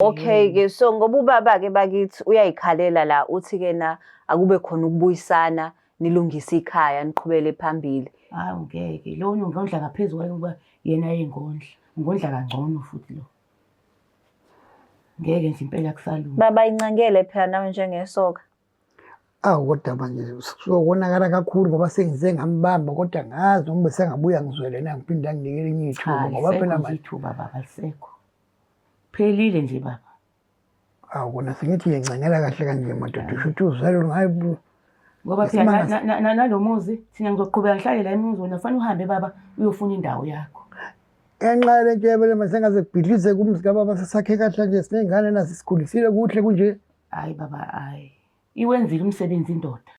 Okay-ke, so ngoba ubaba-ke bakithi uyayikhalela la uthi-ke na akube khona ukubuyisana nilungise ikhaya niqhubele phambili. Hawu ngeke, lo ngondla ngaphezu kwayokuba yena yengondla. Ngondla kangcono futhi lo. Ngeke nje impela kusalunga. Baba incangele phela nawe njengesoka. Awu kodwa manje sokonakala kakhulu ngoba sengize ngambamba kodwa ngazi noma bese ngabuya ngizwele na ngiphinda nginikele elinye ithuba ngoba phela manje ithuba baba alisekho. Phelile nje baba. Awu kona sengithi ngincengela kahle kanje madoda usho ukuthi uzalo ngayi ngoba phela nalomuzi thina ngizoqhubeka ngihlale la emuzi wena kufanele uhambe baba uyofuna indawo yakho. Ngenxa le nje phela mase ngaze kubhidlize kumzi kababa sesakhe kahle nje sinengane nazi sikhulisile kuhle kunje. Hayi baba hayi. Iwenzile umsebenzi indoda.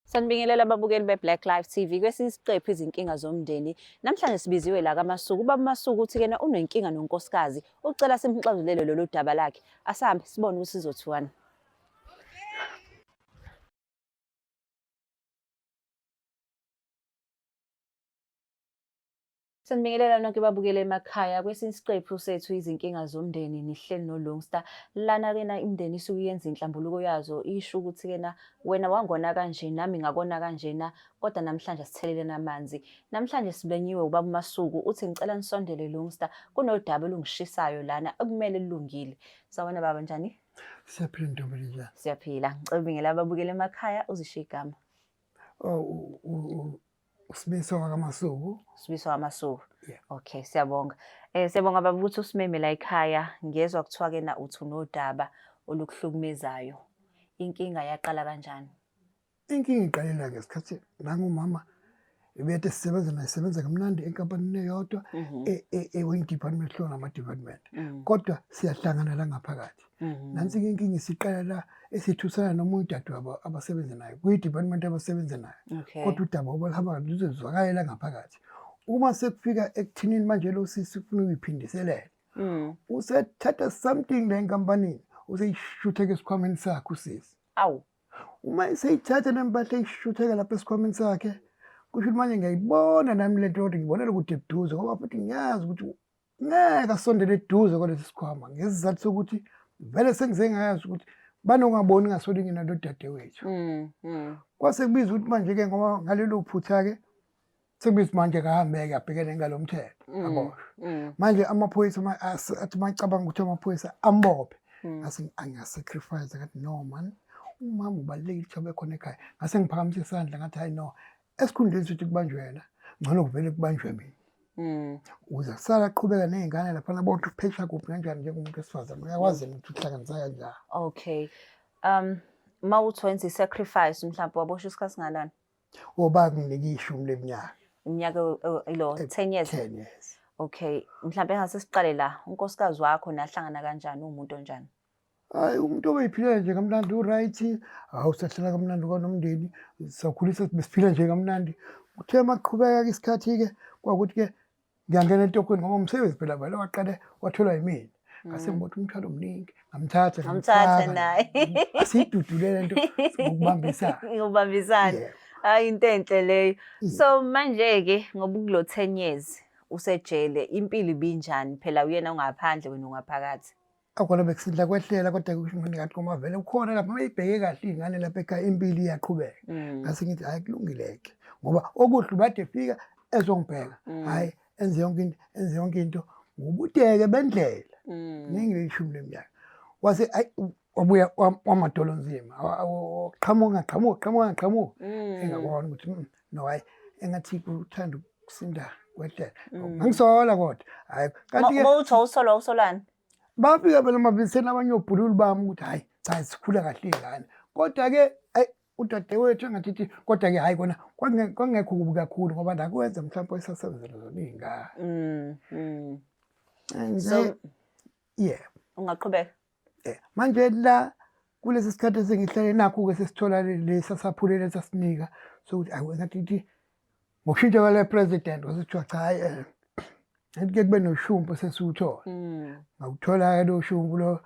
Sanibingelela ababukeli beBlack Life TV kwesinye isiqephu izinkinga zomndeni. Namhlanje sibiziwe la kaMasuku. Ubaba Masuku uthi-ke unenkinga nonkosikazi. Ucela simxazulele lolu daba lakhe. Asahambe sibone ukuthi sizothiwani. Sanibingelela nonke babukele emakhaya kwesinye isiqephu sethu izinkinga zomndeni nihleli noLongstar. Lana-ke na imindeni isuke yenza inhlambuluko yazo isho ukuthi-ke na wena wangona kanje nami ngakona kanjena kodwa namhlanje sithelelene amanzi. Namhlanje sibenyiwe ubaba Masuku uthi ngicela nisondele Longstar kunodaba olungishisayo lana ekumele lilungile. Sawona baba njani? Siyaphila ntombi njani? Siyaphila. Ngicela ababukele emakhaya uzisho igama. Usibiso kaMasuku. Sibiso kaMasuku. Yeah. Okay, siyabonga. Siyabonga baba ukuthi usimeme la ekhaya. Ngiyezwa kuthiwa-ke na uthi unodaba olukuhlukumezayo. Inkinga yaqala kanjani? Inkinga iqalela ngesikhathi nangumama ebethe sisebenza kamnandi enkampanini eyodwa e-wing department hlona ama-department. Kodwa siyahlangana la ngaphakathi. Nansi inkinga isiqala la esithusana nomunye udadewabo abasebenza nayo kwi-department abasebenza nayo. Kodwa udaba obalihamba luzozwakala la ngaphakathi. Uma sekufika ekuthinini manje lo sisi ufuna ukuyiphindiselela. Usethatha something la enkampanini useyishutheka esikhwameni sakhe usisi. Awu. Uma eseyithatha nempahla eyishutheka lapha esikhwameni sakhe kusho ukuthi manje ngiyayibona nami lento kodwa ngibonela ukuthi eduze ngoba futhi ngiyazi ukuthi ngeke asondele eduze kwalesi sikhwama ngesizathu sokuthi vele sengize ngayazi ukuthi banongaboni ngasolinye nalo dadewethu. Kwase kubiza ukuthi manje-ke ngoba ngalelo phutha-ke sekubiza manje kahambe-ke abhekene ngalo mthetho aboshwe. Manje amaphoyisa athi macabanga ukuthi amaphoyisa ambophe ngase angiyasacrifice ngathi no man umama ubalulekile ukuthi abe khona ekhaya. Ngase ngiphakamisa isandla ngathi hayi no esikhundleni sokuthi kubanjwe yena ngcono kuvele kubanjwe mina. Uza kusala aqhubeka ney'ngane laphana bonke uphesha kuphi kanjani njengomuntu wesifazane uyakwazi ukuthi uhlanganisa kanjani. Okay. Ma uthi wenza i-sacrifice mhlawumbe waboshwa isikhathi singalani? Banginika ishumi leminyaka. Iminyaka ilo 10 years? 10 years. Okay. Mhlawumbe engase siqale la unkosikazi wakho nahlangana kanjani umuntu onjani? Hayi umuntu obeyiphilela nje kamnandi u-right awusahlala kamnandi kwanomndeni sakhulisa besiphila nje kamnandi. Kuthe maqhubeka isikhathi-ke kwakuthi-ke ngiyangena entokweni ngoba umsebenzi phela vele waqale watholwa yimina. Ngase ngibotha umthwalo omningi ngamthatha naye. Asiyidudule lento ngokubambisana. Ngokubambisana. Hayi into enhle leyo. So manje-ke ngoba kulo 10 years usejele impilo ibinjani phela uyena ungaphandle wena ungaphakathi? Akona bekusidla kwehlela kodwa kusho ngathi ngoba vele ukhona lapha mayibheke kahle ingane lapha ekhaya impilo iyaqhubeka. Ngase ngithi hayi kulungileke ngoba okuhle ubade efika ezongibheka hayi enze yonke into ngobudeke bendlela. Ningi ishumi leminyaka. Wase wabuya wamadolo nzima qhamuka engabona ukuthi no hayi engathi kuthanda ukusinda kwehlela. Ngisola kodwa hayi kanti ke uthi usolani? Bafika phela mabiseni abanye obhululi bami ukuthi hayi cha sikhula kahle ingane kodwa-ke hayi udadewethu engathi kodwa-ke hayi kona kwangekho kubi kakhulu ngoba nakwenza mhlawumbe esasebenzela zona iy'ngane. So yeah ungaqhubeka manje la kulesi sikhathi esengihlale nakho-ke sesithola lesi saphulelo esasinika sokuthi ngathi ngokushintsha kwale president kwasethiwa cha hayi ke kube noshumpu sesiwuthola. Ngawuthola-ke lo shumpu lo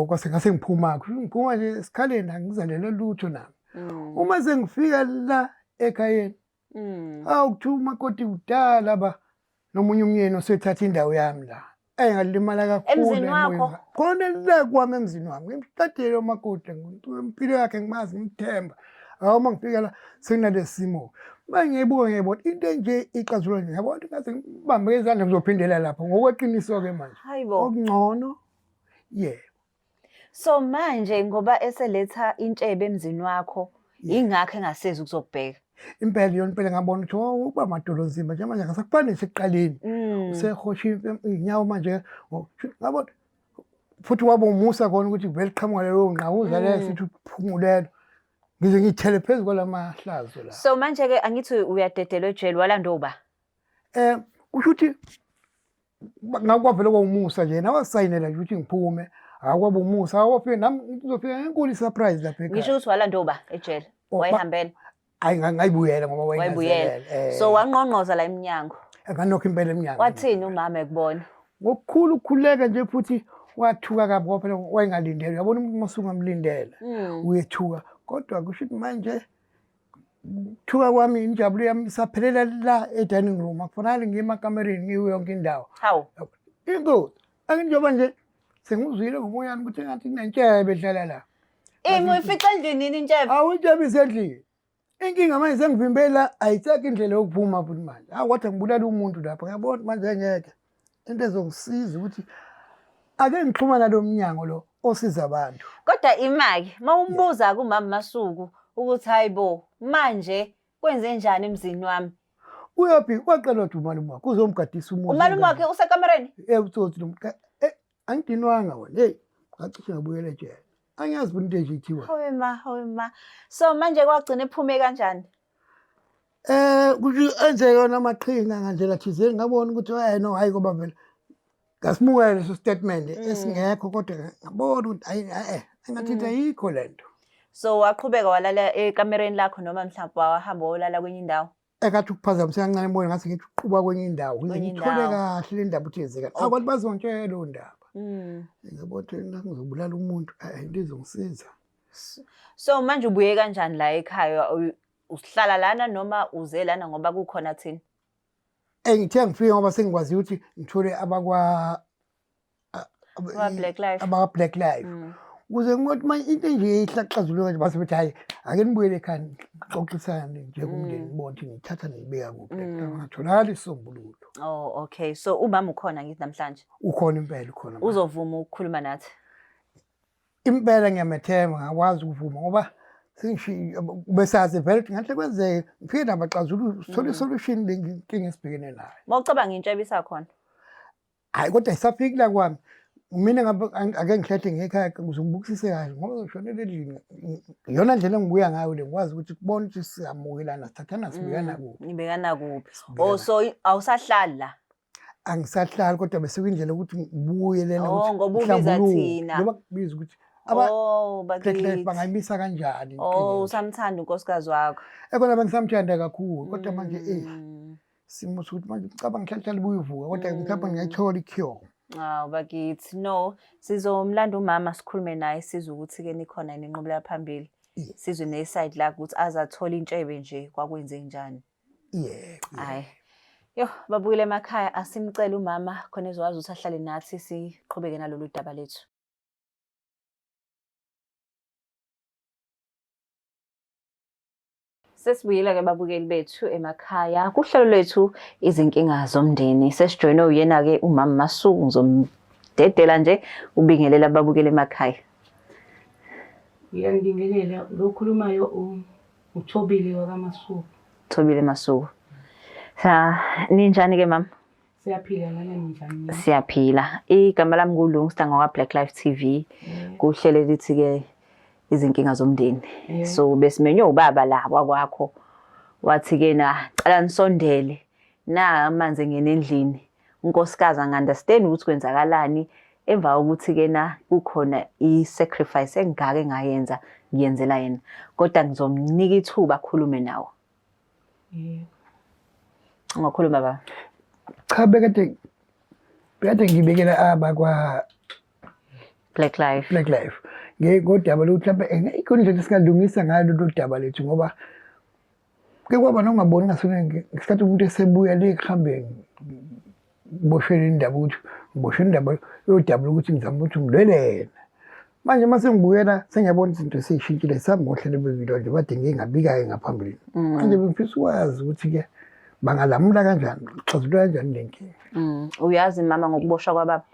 kwase ngase ngiphuma ngiphuma nje esikhaleni angizalele lutho nami uma sengifika la ekhayeni kuthiwa umakoti udala ba nomunye umyeni osethatha indawo yami la ngalimala kakhulu Emzini wakho? khona la kwami emzini wami ngimshadile umakoti impilo yakhe ngimazi ngimthemba uma ngifika la sekunalesi simo mangiyibuka ngiyibona into nje ixazulula nje yabona ngathi ngibambe izandla ngizophindela lapho ngokweqiniso-ke manje Hayibo. okungcono So manje ngoba eseletha intshebe emzini wakho ingakho engasezi ukuzokubheka. impela yona impela ngabona ukuthi uba madolonzima nje manje ngasakufani nesekuqaleni usehosha iy'nyawo manje ngabona futhi waba umusa khona ukuthi vele qhamuka leyo ngqawuza leyo sithi uphungulelo ngize ngiyithele phezu kwala mahlazo la. So manje-ke angithi uyadedelwa ejele walanda uba? Kusho ukuthi ngakwavele kwawumusa nje nawasayinela nje ukuthi ngiphume akwaba umusa awafike nami ngizofika ngenkulu i-surprise lapha ekhaya. Ngisho ukuthi walanda uba ejele wayihambela? Hayi ngayibuyela ngoba wayibuyela. So wangqongqoza la eminyango? Nganokho impela eminyango. Wathini umama ekubona? Ngokukhulu ukukhuleka nje futhi wathuka kabi ngoba phela wayengalindele. Uyabona umuntu masuke ngamlindela uyethuka kodwa kusho ukuthi manje thuka kwami injabulo yami isaphelela la e-dining room akufanele ngiye emakamereni ngiyo yonke indawo. Hawu. Inkosi njengoba nje sengizwile ngomoyami ukuthi ngathi kunentshebe edlala la. Uyifica endlini yini intshebe? Awu intshebe isendlini. Inkinga manje sengivimbela ayisekho indlela yokuphuma futhi manje. Kodwa ngibulala umuntu lapha ngiyabona manje ngeke. Into ezongisiza ukuthi ake ngixhumana lo mnyango lo osiza abantu. Kodwa imaki mawumbuza kumama Masuku ukuthi hayibo manje kwenze njani emzini wami? Uyaphi waqala wathi umalume wakhe uzomgadisa umuntu. Umalume wakhe usekamereni? Uthi lo angidinwanga wena. Hey, ngacishe ngabuyela ejele. Angiyazi into nje ithiwa. Hawe ma. So manje kwagcina ephume kanjani? Kuthi enzeka yona amaqhinga ngandlela thizeni ngabona ukuthi no hayi ngoba vele ngasimukela leso statement esingekho kodwa ngabona ukuthi hayi engathi ayikho lento. So waqhubeka walala ekamereni lakho noma mhlawumbe wahamba wolala kwenye indawo? Ekathi ukuphazamisa kancane emoyeni ngathi ngithi uqhuba kwenye indawo ukuze ngithole kahle le ndaba ukuthi yenzeka. Abantu bazontshela lo ndaba. Ngiyabona ukuthi ngizobulala umuntu into ezongisiza. So manje ubuye kanjani la ekhaya? Uhlala lana noma uze lana ngoba kukhona thini? Ngithe ngifike ngoba sengikwazi ukuthi ngithole Black Life. Black Life. Ukuze ngokuthi manje into nje ihlaxazuluka nje base bethi hayi ake nibuyele ekhaya xoxisane nje kumndeni ngibone ukuthi ngithatha nibeka kuphi ngatholakala isombululo. Oh okay, so umama ukhona ngithi namhlanje? Ukhona impela ukhona. Uzovuma ukukhuluma nathi? Impela ngiyamethemba ngakwazi ukuvuma ngoba besazi vele ngathi kwenzeke ngifike nabaxazululo sithole isolution lenkinga esibhekene nayo. Mawucabanga intshebe isakhona? Hayi kodwa isafikile kwami. Mina ake ngikhethe ngekhaya ukuze ngibukisise kahle ngoba ngishonele endlini iyona ndlela engibuya ngayo le ngikwazi ukuthi kubone ukuthi siyamukelana sithathana sibekana kuphi. Nibekana kuphi? Oh so awusahlali la? Angisahlali kodwa bese kuyindlela ukuthi ngibuye lena ukuthi ngoba ubiza thina. Ngoba kubiza ukuthi bakithi bangayimisa kanjani. Usamthanda unkosikazi wakho? Ekona bengisamthanda kakhulu kodwa manje simo sokuthi manje ngicabanga ngihlala libuye uvuka kodwa ngicabanga ngiyayithola i-cure. Bakithi no sizomlanda umama sikhulume naye sizwe ukuthi-ke nikhona yini inqubekela phambili. Sizwe ne-side la ukuthi azathola intshebe nje kwakwenze njani. Hayi. Yo babuyele emakhaya asimcela umama khona ezokwazi ukuthi ahlale nathi siqhubeke nalolu daba lethu. Sesibuyile-ke babukeli bethu emakhaya kuhlelo lwethu izinkinga zomndeni. Sesijoyinwe uyena-ke umama Masuku ngizomdedela nje ubingelela ababukeli emakhaya. Ngiyangibingelela lokhulumayo uThobile wakaMasuku. Thobile Masuku. Ninjani-ke mama? Siyaphila lana ninjani? Siyaphila. Igama lami nguLungsta ngwa Black Life TV. Kuhlelo lithi-ke izinkinga zomndeni. So besimenywe ubaba la kwakwakho wathi-ke na cala nisondele na amanzi engene endlini. Unkosikazi angi-understand ukuthi kwenzakalani emva kokuthi-ke na kukhona i-sacrifice engaka engayenza ngiyenzela yena kodwa ngizomnika ithuba akhulume nawe. Ungakhuluma baba? Cha bekade ngibekela Black Life. Black Life. Ngodaba lokuthi mhlawumbe ikhona indlela esingalungisa ngayo lolu daba lethu ngoba ke kwaba nongaboni ngasona ngesikhathi umuntu esebuya le kuhambe boshela indaba ukuthi boshela indaba yodaba lokuthi ngizama ukuthi ngilwelena. Manje mase ngibuyela sengiyabona izinto seyishintshile sami ngohlelo bevideo nje bade ngingabika-ke ngaphambili. Manje bengifisa ukwazi ukuthi-ke bangalamula kanjani, xazulula kanjani le nkinga. Uyazi mama ngokuboshwa kwababa?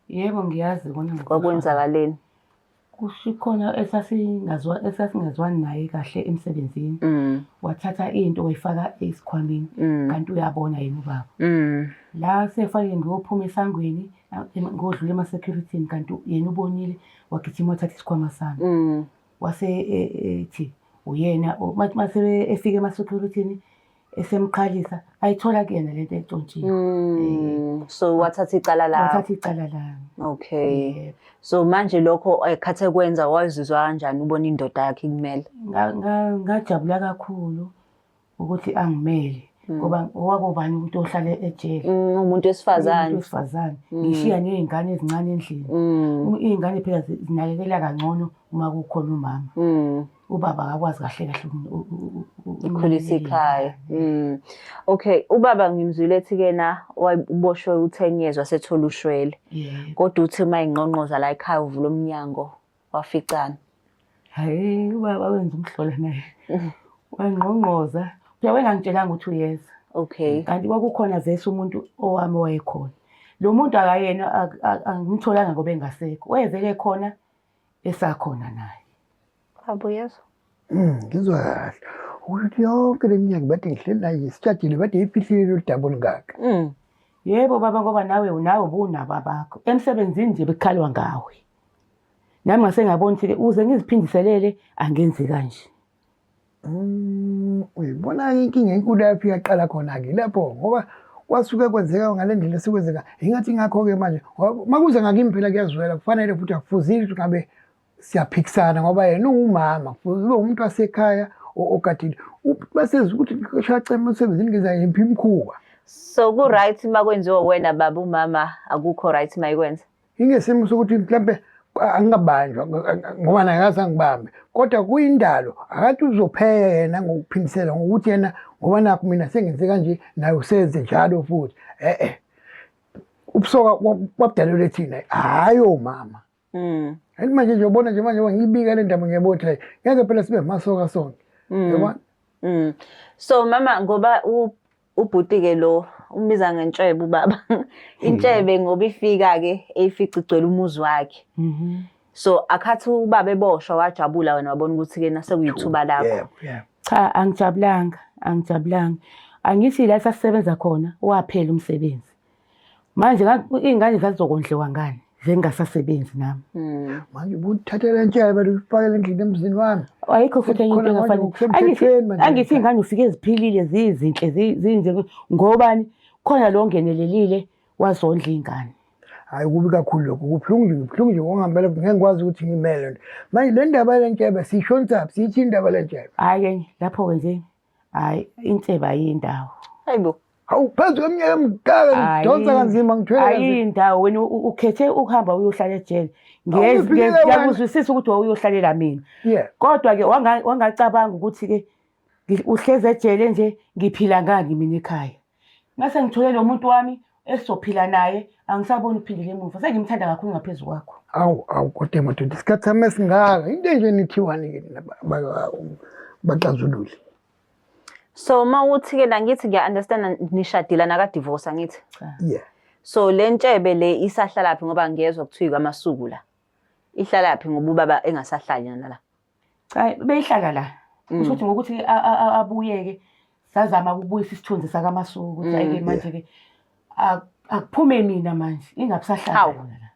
Yebo ngiyazi kona Kwakwenzakaleni? Kusikhona esasingazwani naye kahle emsebenzini. Wathatha into wayifaka esikhwameni kanti uyabona yena ubaba. La sefake ngiyophuma esangweni ngodlula ema-security kanti yena ubonile wagijima wathatha isikhwama sami. Wase ethi uyena mase efika ema-security esemqhalisa ayithola kuyena lento entshontshiwe. So wathatha icala lawo? Wathatha icala lami. Okay. So manje lokho ekhathe kwenza wazizwa kanjani ubona indoda yakhe ikumele? Ngajabula kakhulu ukuthi angimele ngoba owakubani umuntu ohlala ejele. Umuntu wesifazane. Umuntu wesifazane. Ngishiya nezingane ezincane endlini. Izingane phela zinakekela kangcono uma kukhona umama. Ubaba akakwazi kahle ukhulisa ikhaya. Okay, ubaba ngimzwile ethi-kena waboshwe u-10 years wasethola ushwele. Kodwa uthi uma ingqongqoza la ekhaya uvula umnyango waficana. Hayi ubaba wenza umhlola naye. Wangqongqoza. Phela wengangitshelanga ukuthi uyeza. Okay. Kanti kwakukhona vese umuntu owami wayekhona. Lo muntu akayena angimtholanga ngoba engasekho. Wayevele khona esakhona naye. Uyezwa? Ngizwa kahle ukuthi yonke le minyaka bade ngihleli naye sitshadile bade yifihlile lolu daba olungaka. Yebo baba ngoba nawe ubunaba bakho emsebenzini nje bekukhalwa ngawe. Nami ngase ngabona ukuthi uze ngiziphindiselele angenzi kanje. Uyibona inkinga enkulu lapho iyaqala khona-ke lapho ngoba kwasuke kwenzeka ngale ndlela sekwenzeka ingathi ngakho-ke manje makuze ngakimi phela kuyazwela kufanele futhi akufuzile ukuthi ngabe siyaphikisana ngoba yena ungumama kufuze ube umuntu wasekhaya ogadile basezwe ukuthi shacema emsebenzini ngizayiphi imkhuba. So ku-right uma kwenziwa wena baba umama akukho right uma ikwenza? Ingesimo sokuthi mhlampe angingabanjwa ngoba naye akaze angibambe kodwa kuyindalo akathi uzopheya yena ngokuphindisela ngokuthi yena ngoba nakho mina sengenze kanje naye usenze njalo futhi ubusoka wabudalelwe thina hayi omama. Manje nje ubona nje manje ngibika le ndaba ngiyabona ukuthi ngeke phela sibe masoka sonke. Yabona? So mama ngoba ubhuti-ke lo umbiza ngentshebe ubaba. Intshebe ngoba ifika-ke eyifica igcwele umuzi wakhe. So akhathi ubaba eboshwa wajabula wena wabona ukuthi-ke nasekuyithuba lakho. Cha angijabulanga. Angithi la sasisebenza khona waphela umsebenzi. Manje iy'ngane zazizokondliwa ngani zingasasebenzi nami. Manje ubuthathela intshebe ufakele endlini emzini wami. Ayikho futhi enye into engafanele. Angithi iy'ngane ufike ziphilile zizinhle zinje ngobani khona lo ngenelelile wazondla iy'ngane. Hayi kubi kakhulu lokho kubuhlungu nje ongambela ngeke ngikwazi ukuthi ngimele nto. Manje le ndaba lentshebe siyishontsaphi siyithi indaba lentshebe. Hayi lapho-ke nje hayi intshebe ayindawo. Hayibo. Hawu phezu kweminyaka emdala ngidonsa kanzima ngithwele kanzima. Ayindawo wena ukhethe ukuhamba uyohlala ejele. Ngiyakuzwisisa ukuthi wawuyohlalela mina. Kodwa-ke wangacabanga ukuthi-ke uhlezi ejele nje ngiphila ngani mina ekhaya. Ngase ngithole lo muntu wami esizophila naye angisaboni uphindile emuva sengimthanda kakhulu ngaphezu kwakho. Awu kodwa madoda isikhathi sami esingaka into nje nithiwani-ke baxazulule. So uma uthi-ke la ngithi ngiya-understand nishadile nakadivorce angithi? So le ntshebe le isahlalaphi ngoba ngiyezwa kuthiwa kwamasuku la. Ihlalaphi ngoba ubaba engasahlali nala. Cha beyihlala la. Kusho ukuthi ngokuthi abuyeke sazama ukubuyisa isithunzi sakaMasuku ukuthi ayike manje-ke akuphume mina manje ingabusahlala la.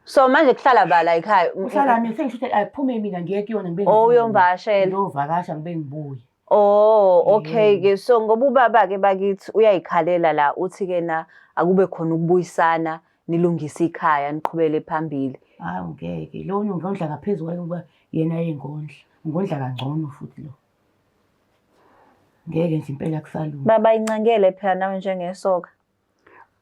So manje kuhlala bala ekhaya. Uhlala mina sengisho ukuthi akuphume mina ngiye kuyona ngibe uyomvakashela. Ngiyovakasha ngibe ngibuye. Okay-ke so ngoba ubaba-ke bakithi uyayikhalela la uthi-ke na akube khona ukubuyisana nilungise ikhaya niqhubele phambili. Hawu ngeke lo ngondla ngaphezu kwayo kuba yena ngondla kangcono futhi lo. Ngeke nje impela kusalunga. Baba incangele phela nawe njengesoka.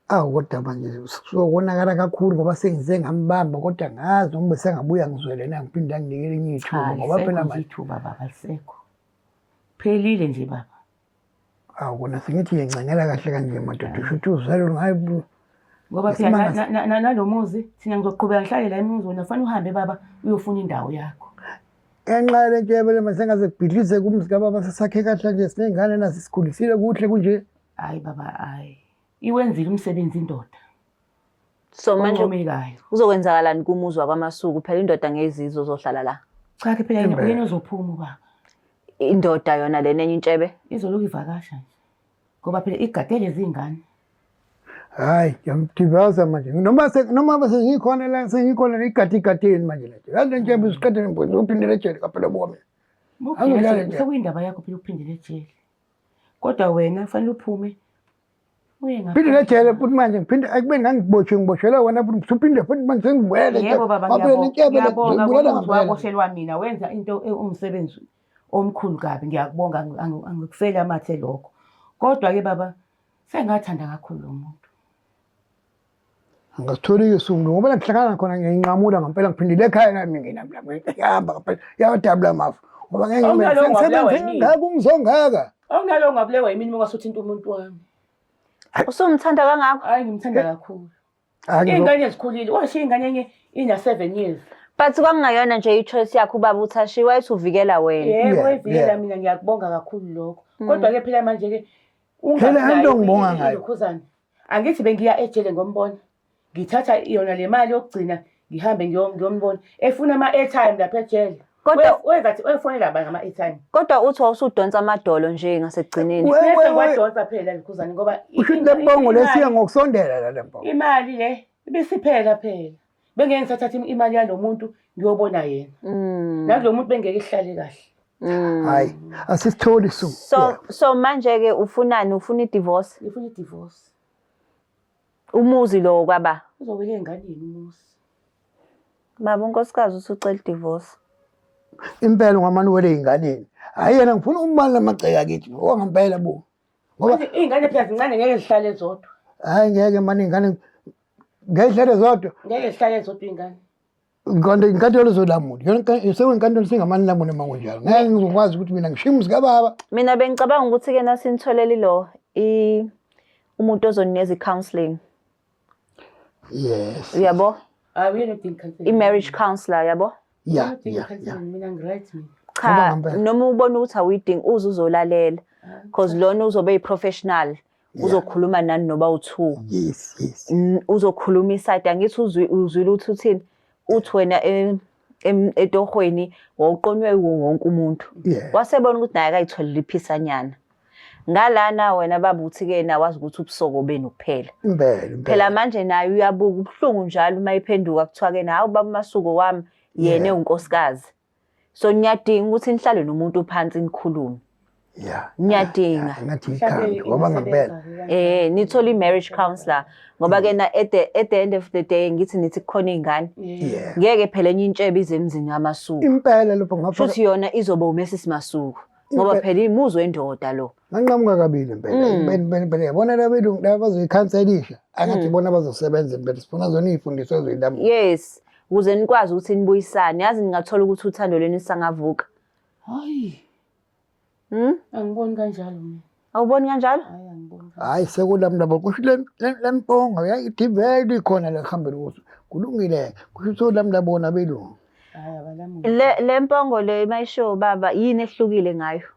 Awu kodwa manje sokonakala kakhulu ngoba sengize ngambamba kodwa ngazi noma bese ngabuya ngizwele na ngiphinde nginikele enye ithuba ngoba phela manje ithuba baba alisekho. Phelile nje baba. awu kona sengithi ngiyencengela kahle kanje madoda usho ukuthi uzalo ngayi Ngoba phela nalomuzi thina ngizoqhubeka ngihlale la emuzi wena fanele uhambe baba uyofuna indawo yakho. enxa lentshebe le masengaze kubhidlize kumzi kababa sesakhe kahle nje sinengane nazo sikhulisile kuhle kunje. Hayi baba hayi. Iwenzile umsebenzi indoda. So manje Oncomekayo. kuzokwenzakalani kumuzwa kwaMasuku phela indoda ngezizwe uzohlala la. Cha ke phela uyena uzophuma ubaba. Indoda yona lenenye intshebe Izoloku ivakasha nje. Ngoba phela igadele izingane. Hayi ngiyamdivaza manje noma bese ngikhona la sengikhona igadi manje la. Kanti ntshebe usiqede ngibona uphindele ejele kaphela bomi. Sekuyindaba yakho phela ukuphindela ejele. Kodwa wena fanele uphume. Phindele ejele futhi manje ngiphinde akube ngiboshelwa wena futhi uphinde futhi manje sengibuyele. Yebo baba ngiyabonga ngoba waboshelwa mina wenza into umsebenzi omkhulu kabi ngiyakubonga angikufeli amathe lokho. Kodwa ke baba sengathanda kakhulu lo muntu. Angasitholi isumbu ngoba ngihlangana khona nginqamula ngempela ngiphindile ekhaya nami ngina ngihamba ngempela yadabula amafu ngoba ngeke ngeke ungizongaka. Awunalo ngabulewa yimini mongasuthi into umuntu wami. Usumthanda kangakho? Hayi ngimthanda kakhulu. Ingane ezikhulile washiya ingane enye ina 7 years. But kwangayona nje ichoice yakho ubaba uThashi wayesuvikela wena. Yebo evikela mina ngiyakubonga kakhulu lokho. Kodwa ke phela manje ke phela into ngibonga ngayo. Angithi bengiya ejele ngombona. Ngithatha yona le mali yokugcina ngihambe ngiyombona. Efuna ama-airtime lapha ejele. Kodwa wezathi uyefonela abantu ngama-airtime. Kodwa uthi usudonsa amadolo nje ngasekugcineni. Bese ngwadonsa phela Likhuzana ngoba lembongo lesiya ngokusondela la lembongo. Imali le ibisiphela phela. Bengeke ngithatha imali yalo muntu ngiyobona yena. Nakulo muntu bengeke ihlale kahle. Hayi asisitholi su. So manje ke ufunani ufuna i-divorce? Ngifuna i-divorce. Umuzi lo kwaba Uzowela enganeni umuzi. Baba unkosikazi usucela i-divorce. Impela ngamani wele inganeni. Hayi yena ngifuna umbala amagceka kithi ngempela bo. Ngoba ingane phela zincane ngeke zihlale zodwa. Hayi ngeke manje ingane ngehlele zodwa. Ngeke zihlale zodwa ingane. Nkonde inkantolo zolamuli. Yona sewenkantolo singamani lamuni mangonjalo. Ngeke ngizokwazi ukuthi mina ngishimuzi kababa. Mina bengicabanga ukuthi ke nasinitholele lo umuntu ozonikeza i-counseling. Yes. Uyabo? Uyena udinga counseling. I-marriage counselor yabo? Yeah. Mina ngiright mina. Cha, noma ubona ukuthi awuyidingi uzolalela because lona uzobe yi-professional uzokhuluma nani noba u2. Yes. Uzokhuluma iside angithi uzwile uthi uthini uthi wena etohweni wawuqonywe wonke umuntu wasebona ukuthi naye akayitholile iphisanyana ngalana wena baba uthi ke na wazi ukuthi ubusoko benu kuphela phela manje naye uyabuka ubhlungu njalo uma iphenduka kuthiwa ke na hawu baba Masuku wami yena unkosikazi so niyadinga ukuthi nihlale nomuntu phansi nikhulume. Ngiyadinga ngathi ikhanda ngoba ngempela nithola i-marriage counselor ngoba ke na at the end of the day ngithi nithi kukhona izingane ngeke phela enye intshebe ize emzini kaMasuku impela lapho ngapha futhi yona izoba uMrs Masuku ngoba phela imuzo wendoda lo nganqamuka kabili impela yabona labelungu laba bazoyikhanselisha angathi bona bazosebenza impela sifuna zona izifundiswa ezoyilamu. Yes ukuze nikwazi ukuthi nibuyisane yazi ningathola ukuthi uthando lweni sangavuka. Hayi angiboni kanjalo mina. Awuboni kanjalo? Hayi angiboni. Hayi sekulami labo kusho lempongo yayidivele ikhona la khambeni kuso kulungile kusho lami labona belungu. Hayi abalamu. Le mpongo le mayisho baba yini ehlukile ngayo?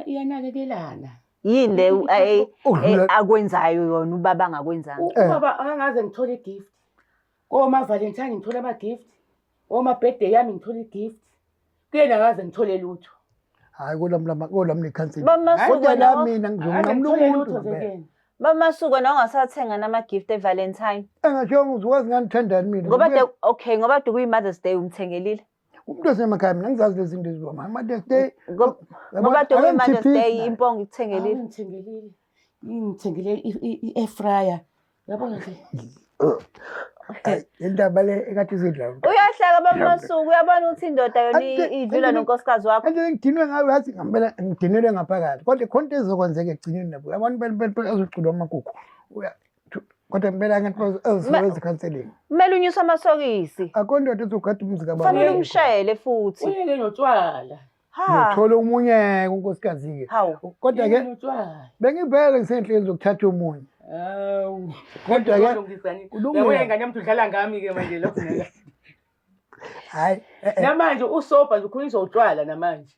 Iyanakekelana. Yini le akwenzayo yona ubaba angakwenzanga? Ubaba angaze ngithole igift. Oma Valentine ngithole ama gift. Oma birthday yami ngithole igift. Kuyena ngaze ngithole lutho. Hayi kolami likhanseli. Kodwa la mina ngizonqamula umuntu. Bamasuku na ungasathenga nama gift eValentine. Engasho uzokwazi nganithandani mina. Ngoba kuyi-Mother's Day umthengelile. Umuntu osemakhaya mina ngizazi lezi zinto eziboma. Mother's Day. Ngoba kuyi-Mother's Day impongo ikuthengelile. Ngithengele i-air fryer. Yabona nje. Indaba le ekade izidla. Uyahleka baMasuku uyabona ukuthi indoda yona idlula nonkosikazi wakho. Kanti ngidinwe ngawe yazi ngempela ngidinelwe ngaphakathi. Kodwa khonto ezokwenzeka egcineni nabo. Yabona phela azoculwa amagugu. Kodwa impela ngathi bazowenza counseling. Kumele unyuse amasokisi. Akondoda ezogada umuzi kababa. Fanele umshayele futhi. Uyeke notshwala. Ngithola umunye unkosikazi ke. Kodwa ke bengivele ngisenhlezi zokuthatha umunye. Hawu. Kodwa ke kulungile ngane umuntu udlala ngami ke manje lokho nela. Hayi. Namanje usopa nje ukhuliswa utshwala namanje.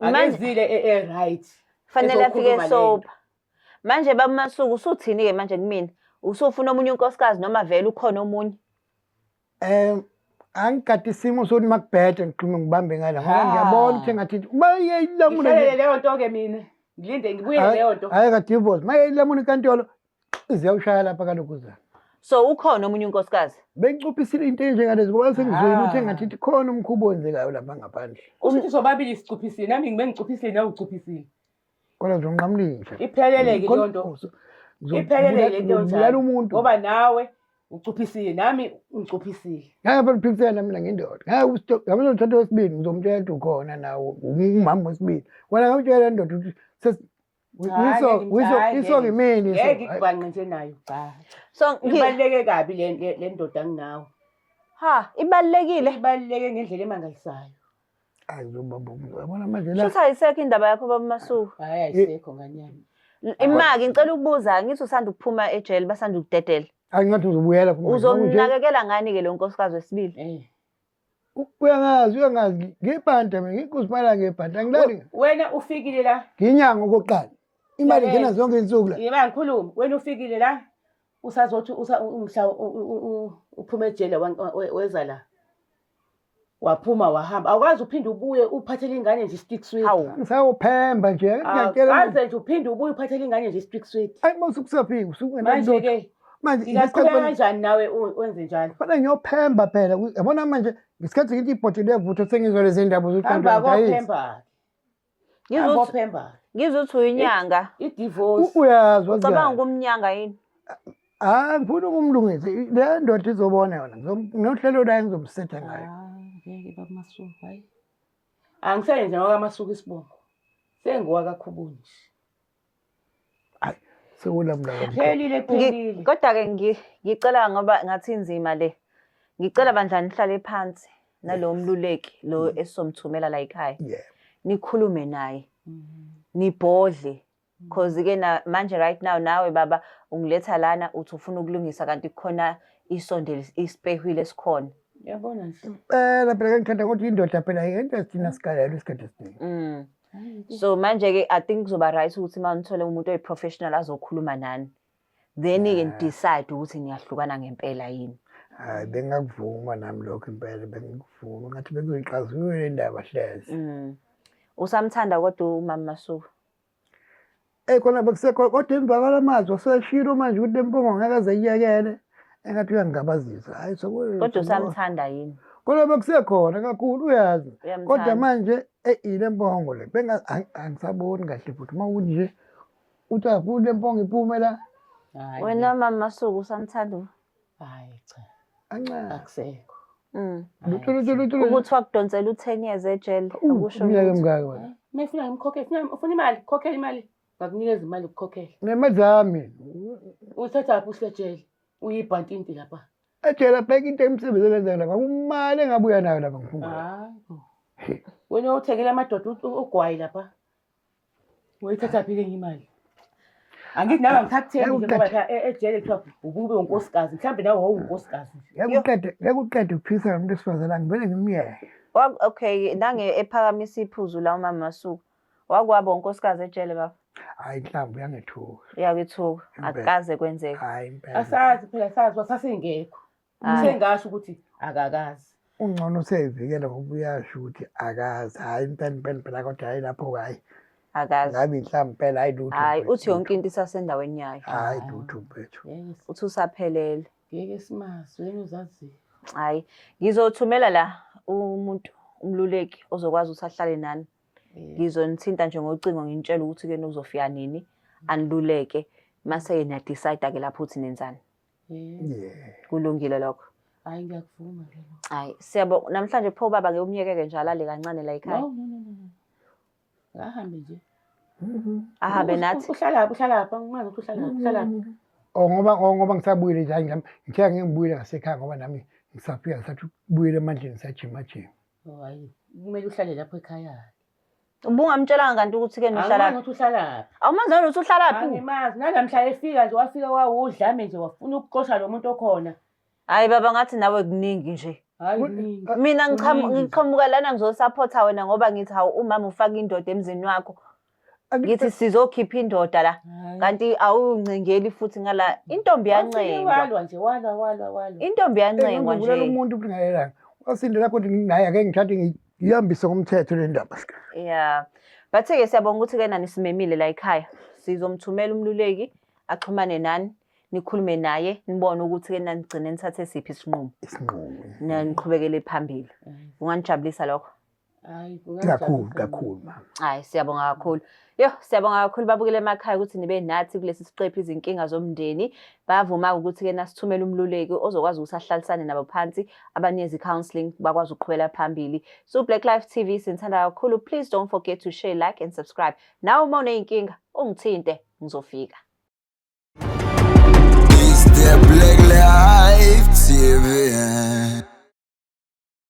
Akezile right. Fanele afike sopa. Manje baMasuku usuthini ke manje kumina? Usufuna omunye unkosikazi noma vele ukhona omunye? Angikade isimo sokuthi makubhede ngiqhime ngibambe ngala ngoba ngiyabona ukuthi engathi mayeyilamuna leyo nto ke mina ngilinde ngibuye leyo nto hayi ka divorce mayeyilamuna inkantolo iziyawushaya lapha kaloku za so ukhona omunye unkosikazi bengicuphisile into enjengalezi ngoba sengizwile ukuthi engathi khona umkhubo owenzekayo lapha ngaphandle ukuthi sobabili isicuphisile nami ngibe ngicuphisile nawe ucuphisile kodwa zonqamlisha ipheleleke leyo nto ipheleleke lento njalo ngoba nawe ucuphisile nami ngicuphisile ngeke phela uphikisana mina ngindoda ngeke yabona uthatha wesibili ngizomtshela ukuthi ukhona nawe umama wesibili wena ngamtshela indoda ukuthi iso ngimini ngeke ngikubanqe nje nayo cha so ibaluleke kabi le ndoda nginawe ibaluleke ngendlela emangalisayo ayizobaba yabona manje la futhi ayisekho indaba yakho baMasuku hayi ayisekho nganyama imaki ngicela ukubuza ngithi usanda ukuphuma ejele basanda ukudedela angathi uzobuyela futhi uzomnakekela ngani ke lo nkosikazi wesibili uyangazi ngebhanda mina ngikuziphela ngebhanda angilali wena ufikile la nginyanga okokuqala imali ngena zonke insuku la yeba ngikhuluma wena ufikile la usazothi umhla uphuma ejele weza la waphuma wahamba awukwazi uphinde ubuye uphathele ingane nje stick sweet ngisawuphemba nje ngiyakela awukaze nje uphinde ubuye uphathele ingane nje stick sweet ayi mase kusafika usungena manje ke manje ngicela kanjani nawe wenze njalo fana ngiyophemba phela yabona manje ngisikhathi ngithi ibhodi levutho sengizwa lezi ndaba zokuqamba kophemba ngizophemba ngizothi uyinyanga i-divorce uyazi ucabanga ukumnyanga yini ngifuna ukumlungisa le ndoda izobona yona nginohlelo la ngizomsetha ngayo ngeke baMasuku hayi angisebenze ngokaMasuku isibongo sengiwa kakhubuni hayi sekulamla phelile kodwa ke ngicela ngoba ngathi inzima le ngicela bandla nihlale phansi nalo mluleki lo esomthumela la ekhaya nikhulume naye nibhodle because ke manje right now nawe baba ungiletha lana uthi ufuna ukulungisa kanti khona isondele isipehwile esikhona yabona nje phela ngithanda ukuthi indoda phela into esithina sikalelo isikhathi esiningi so manje ke I think kuzoba right ukuthi manithole umuntu oyiprofessional azokhuluma nani then ke decide ukuthi niyahlukana ngempela yini hayi bengakuvuma nami lokho impela bengikuvuma ngathi bekuzoyixazulula le ndaba hlezi usamthanda kodwa umama Masuku khona bekusekho kodwa imvakala amazwi aseshilo manje ukuthi lempongo ngeke azeyiyekele engathi uyangabazisa hayi kodwa usamthanda yini kodwa bekusekhona kakhulu uyazi kodwa manje ile mpongo le angisaboni kahle futhi uma ukuthi nje uthi afuna le mpongo iphume la wena mama Masuku usamthanda hayi cha akusekho ukuthi wakudonsela u10 years ejele akusho umnyaka emngaka wena mefuna ngimkhokhele ufuna imali khokhela imali ngakunikeza imali ukukhokhela nemali zami uthatha apho usejele uyibhantinti lapha ejele bheka into emsebenzi elenzeka lapha kumali engabuya nayo lapha ngifuna hayi wena uthengela amadoda ugwayi lapha uyithatha phi ke imali angithi nawe ngithakutheni nje ngoba ejele kuthiwa ubube unkosikazi mhlambe nawe wawunkosikazi yakuqeda ukuphisa nomuntu esifazana ngivele ngimyeke okay nange ephakamisa iphuzu la umama Masuku wakwaba unkosikazi ejele baba hayi mhlawumbe uyangethuka uyakethuka akukaze kwenzeka hayi impela asazi phela sazi wasasengekho sengasho ukuthi akakazi ungcono seyivikela ngoba uyasho ukuthi akazi hayi impela kodwa hayi lapho hayi akazi ngabe mhlawumbe phela hayi lutho hayi uthi yonke into isasendaweni yayo hayi lutho mfethu uthi usaphelele ngeke simazi wena uzazi hayi ngizothumela la umuntu umluleki ozokwazi ukuthi ahlale nani ngizonithinta nje ngocingo ngintshela ukuthi ke uzofika nini aniluleke mase yena decide ke lapho uthi nenzani Yeah. Kulungile lokho. Hayi ngiyakuvuma ke lo. Hayi, siyabonga. Namhlanje pho baba ngiyomyekeke njalo ale kancane la ekhaya. No. Ngahambe nje. Ahambe nathi. Uhlalapha ngimazi ukuthi uhlalapha. Ngoba ngisabuyile nje ngithe ngibuyile ngasekhaya ngoba nami ngisafika ngisathi ukubuyela emandleni ngisajima. Hayi, kumele uhlale lapho ekhaya. Ubungamtshelanga kanti ukuthi-ke nihlala. Ukuthi uhlalaphi. Awumazi ukuthi uhlalaphi? Angimazi, nalamhla efika nje wafika wawudlame nje wafuna ukuxosha lo muntu okhona. Hayi baba ngathi nawe kuningi nje. Hayi Mina ngiqhamuka lana ngizosupport wena ngoba ngithi hawu umama ufaka indoda emzini wakho. Ngithi sizokhipha indoda la. Kanti awungcengeli futhi ngala intombi yancengwa. Walwa nje walwa. Intombi yancengwa Ngibulela nje. umuntu ukuthi ngayelanga. Wasinde lapho naye ake ngithathe ngihambise ngomthetho le ndaba. Yeah. But-ke siyabonga ukuthi-ke nani simemile la ekhaya. Sizomthumela umluleki axhumane nani. Nikhulume naye nibone ukuthi-ke nanigcine nithathe siphi isinqumo. Niqhubekele phambili. Unganijabulisa lokho? Hayi Kakhulu mama. Hayi siyabonga kakhulu. Siyabonga kakhulu babukele emakhaya ukuthi nibe nathi kulesi siqephu izinkinga zomndeni. Bavuma ukuthi-ke nasithumela umluleki ozokwazi ukuthi ahlalisane nabo phansi abanikeze counseling bakwazi ukuqhubela phambili. So Black Life TV sinthanda kakhulu. Please don't forget to share, like and subscribe. Nawe uma uneyinkinga ungithinte ngizofika. Is there black light?